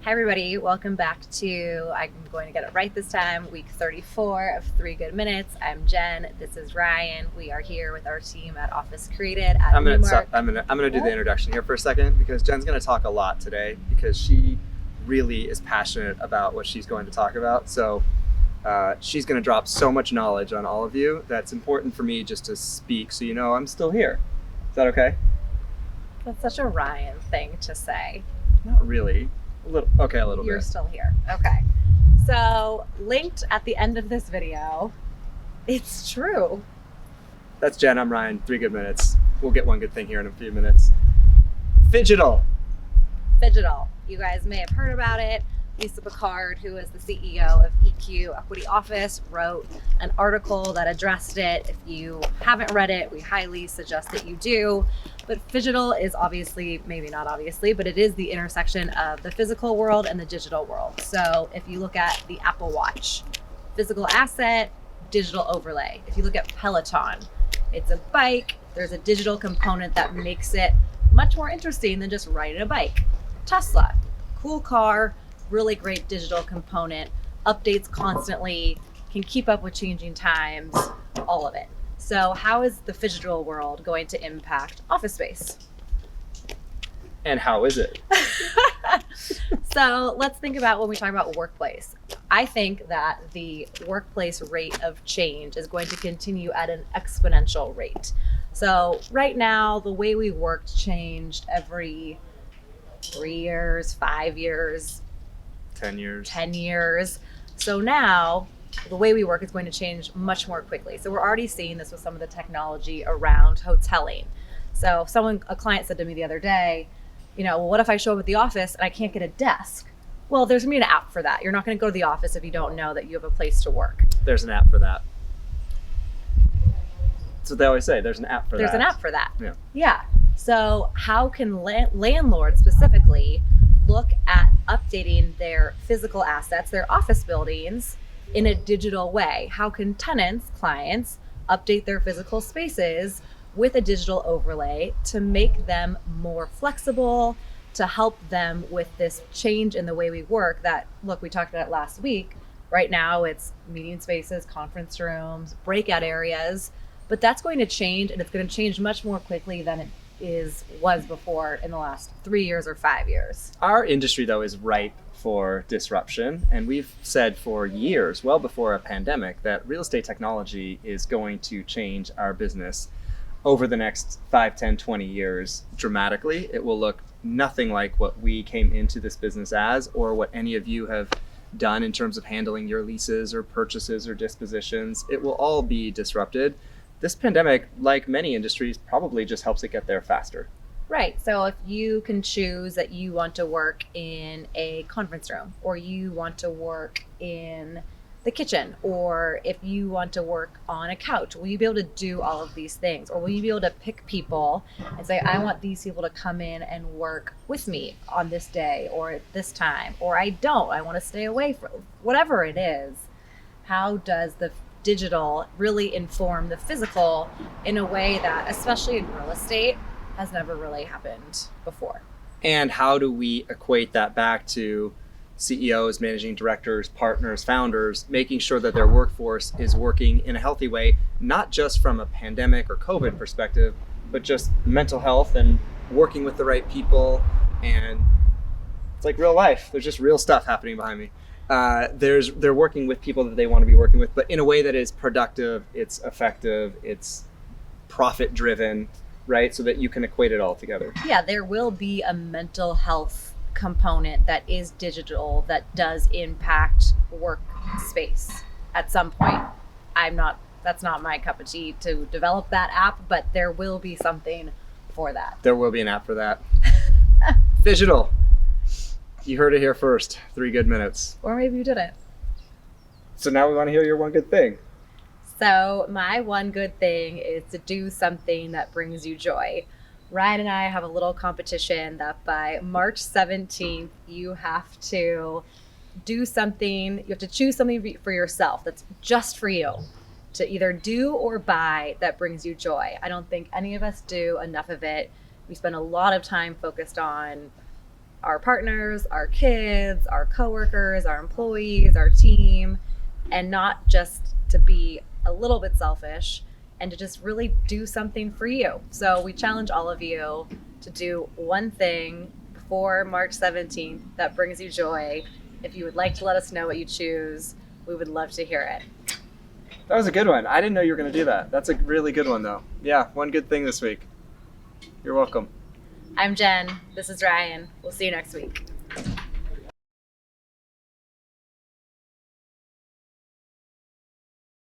Hi, everybody. Welcome back to, I'm going to get it right this time, week 34 of 3 Good Minutes. I'm Jen. This is Ryan. We are here with our team at Office Created at Newmark. I'm gonna do the introduction here for a second because Jen's gonna talk a lot today because she really is passionate about what she's going to talk about. So she's gonna drop so much knowledge on all of you that's important for me just to speak so you know I'm still here. Is that okay? That's such a Ryan thing to say. Not really. A little You're bit. still here. Okay. So, linked at the end of this video, it's true. That's Jen. I'm Ryan. 3 Good Minutes. We'll get one good thing here in a few minutes. Phygital. Phygital. You guys may have heard about it. Lisa Picard, who is the CEO of EQ Equity Office, wrote an article that addressed it. If you haven't read it, we highly suggest that you do. But Phygital is obviously, maybe not obviously, but it is the intersection of the physical world and the digital world. So if you look at the Apple Watch, physical asset, digital overlay. If you look at Peloton, it's a bike. There's a digital component that makes it much more interesting than just riding a bike. Tesla, cool car, really great digital component, updates constantly, can keep up with changing times, all of it. So how is the phygital world going to impact office space? And how is it? So let's think about when we talk about workplace. I think that the workplace rate of change is going to continue at an exponential rate. So right now, the way we worked changed every 3 years, 5 years, 10 years. 10 years. So now the way we work is going to change much more quickly. So we're already seeing this with some of the technology around hoteling. So a client said to me the other day, well, what if I show up at the office and I can't get a desk? Well, there's going to be an app for that. You're not going to go to the office if you don't know that you have a place to work. There's an app for that. That's what they always say. There's an app for that. There's an app for that. Yeah. So how can landlords specifically look at updating their physical assets, their office buildings, in a digital way? How can tenants, clients, update their physical spaces with a digital overlay to make them more flexible, to help them with this change in the way we work that, look, we talked about it last week. Right now it's meeting spaces, conference rooms, breakout areas, but that's going to change, and it's going to change much more quickly than it was before in the last 3 years or 5 years. Our industry, though, is ripe for disruption. And we've said for years, well before a pandemic, that real estate technology is going to change our business over the next 5, 10, 20 years dramatically. It will look nothing like what we came into this business as, or what any of you have done in terms of handling your leases or purchases or dispositions. It will all be disrupted. This pandemic, like many industries, probably just helps it get there faster. Right. So if you can choose that you want to work in a conference room, or you want to work in the kitchen, or if you want to work on a couch, will you be able to do all of these things? Or will you be able to pick people and say, I want these people to come in and work with me on this day or at this time, or I don't, I want to stay away from whatever it is. How does the digital really inform the physical in a way that, especially in real estate, has never really happened before? And how do we equate that back to CEOs, managing directors, partners, founders, making sure that their workforce is working in a healthy way, not just from a pandemic or COVID perspective, but just mental health and working with the right people. And it's like real life. There's just real stuff happening behind me. They're working with people that they want to be working with, but in a way that is productive, it's effective, it's profit driven, right? So that you can equate it all together. Yeah, there will be a mental health component that is digital that does impact workspace at some point. That's not my cup of tea to develop that app, but there will be something for that. There will be an app for that. Phygital. You heard it here first. 3 Good Minutes. Or maybe you didn't. So now we want to hear your one good thing. So my one good thing is to do something that brings you joy. Ryan and I have a little competition that by March 17th, you have to do something, you have to choose something for yourself that's just for you to either do or buy that brings you joy. I don't think any of us do enough of it. We spend a lot of time focused on our partners, our kids, our coworkers, our employees, our team, and not just to be a little bit selfish and to just really do something for you. So we challenge all of you to do one thing before March 17th that brings you joy. If you would like to let us know what you choose, we would love to hear it. That was a good one. I didn't know you were going to do that. That's a really good one, though. Yeah, one good thing this week. You're welcome. I'm Jen. This is Ryan. We'll see you next week.